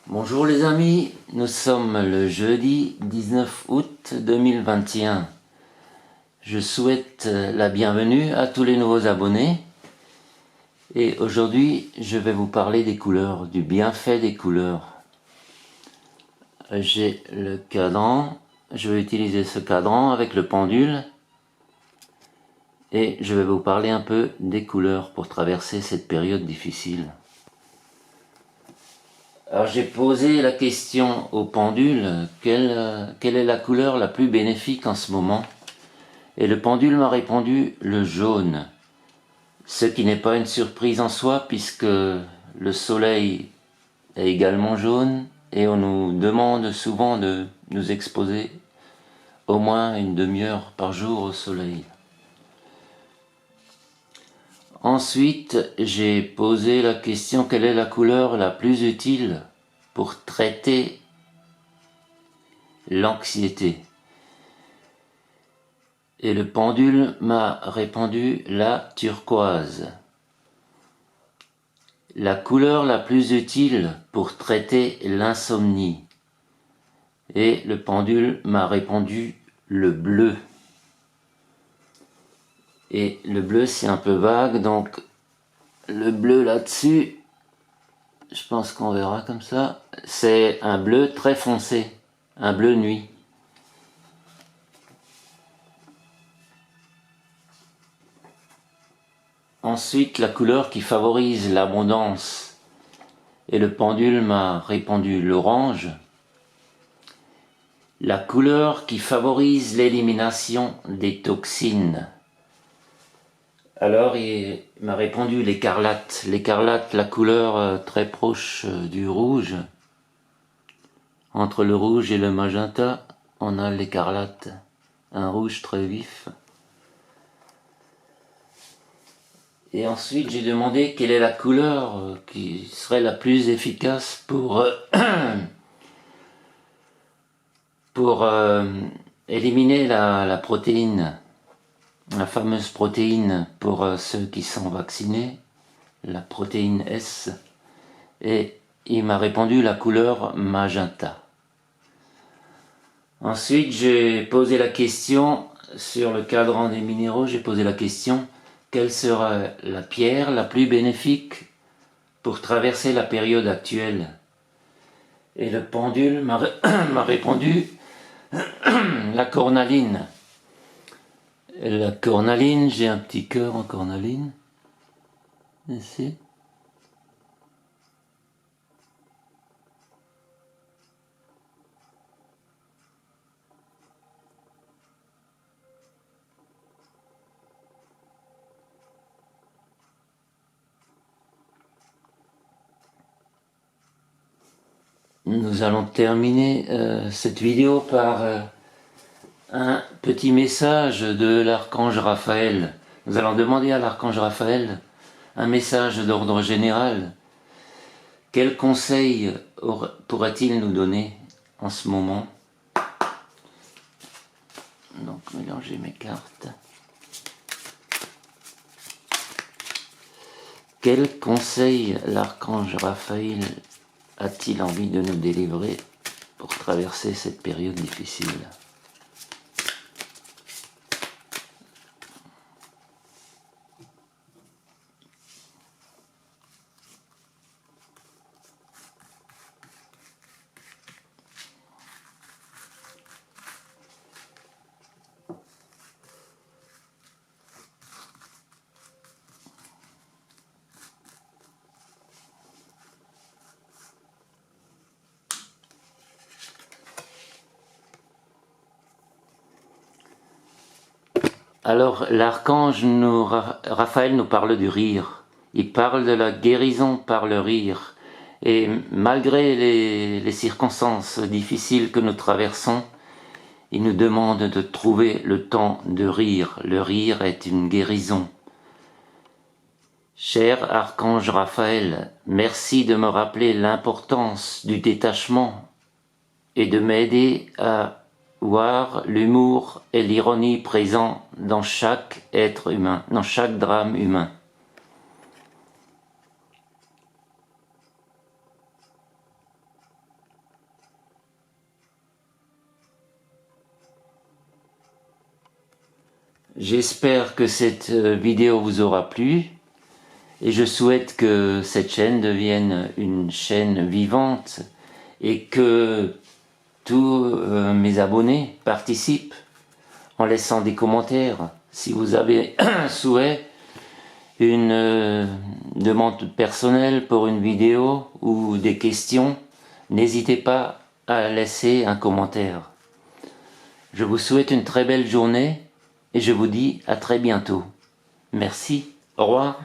Bonjour les amis, nous sommes le jeudi 19 août 2021. Je souhaite la bienvenue à tous les nouveaux abonnés et aujourd'hui je vais vous parler des couleurs, du bienfait des couleurs. J'ai le cadran, je vais utiliser ce cadran avec le pendule et je vais vous parler un peu des couleurs pour traverser cette période difficile. Alors j'ai posé la question au pendule, quelle est la couleur la plus bénéfique en ce moment? Et le pendule m'a répondu le jaune. Ce qui n'est pas une surprise en soi puisque le soleil est également jaune et on nous demande souvent de nous exposer au moins une demi-heure par jour au soleil. Ensuite, j'ai posé la question quelle est la couleur la plus utile pour traiter l'anxiété. Et le pendule m'a répondu la turquoise. La couleur la plus utile pour traiter l'insomnie. Et le pendule m'a répondu le bleu. Et le bleu c'est un peu vague, donc le bleu là-dessus, je pense qu'on verra comme ça, c'est un bleu très foncé, un bleu nuit. Ensuite, la couleur qui favorise l'abondance. Et le pendule m'a répondu l'orange. La couleur qui favorise l'élimination des toxines. Alors il m'a répondu l'écarlate. L'écarlate, la couleur très proche du rouge. Entre le rouge et le magenta, on a l'écarlate. Un rouge très vif. Et ensuite j'ai demandé quelle est la couleur qui serait la plus efficace pour éliminer la protéine. La fameuse protéine pour ceux qui sont vaccinés, la protéine S, et il m'a répondu la couleur magenta. Ensuite, j'ai posé la question sur le cadran des minéraux, j'ai posé la question quelle sera la pierre la plus bénéfique pour traverser la période actuelle. Et le pendule m'a répondu la cornaline. La cornaline, j'ai un petit cœur en cornaline, ici. Nous allons terminer cette vidéo par un petit message de l'archange Raphaël. Nous allons demander à l'archange Raphaël un message d'ordre général. Quel conseil pourrait-il nous donner en ce moment? Donc, mélanger mes cartes. Quel conseil l'archange Raphaël a-t-il envie de nous délivrer pour traverser cette période difficile? Alors l'archange Raphaël nous parle du rire. Il parle de la guérison par le rire. Et malgré les circonstances difficiles que nous traversons, il nous demande de trouver le temps de rire. Le rire est une guérison. Cher archange Raphaël, merci de me rappeler l'importance du détachement et de m'aider à voir l'humour et l'ironie présents dans chaque être humain, dans chaque drame humain. J'espère que cette vidéo vous aura plu et je souhaite que cette chaîne devienne une chaîne vivante et que tous mes abonnés participent en laissant des commentaires. Si vous avez un souhait, une demande personnelle pour une vidéo ou des questions, n'hésitez pas à laisser un commentaire. Je vous souhaite une très belle journée et je vous dis à très bientôt. Merci, au revoir.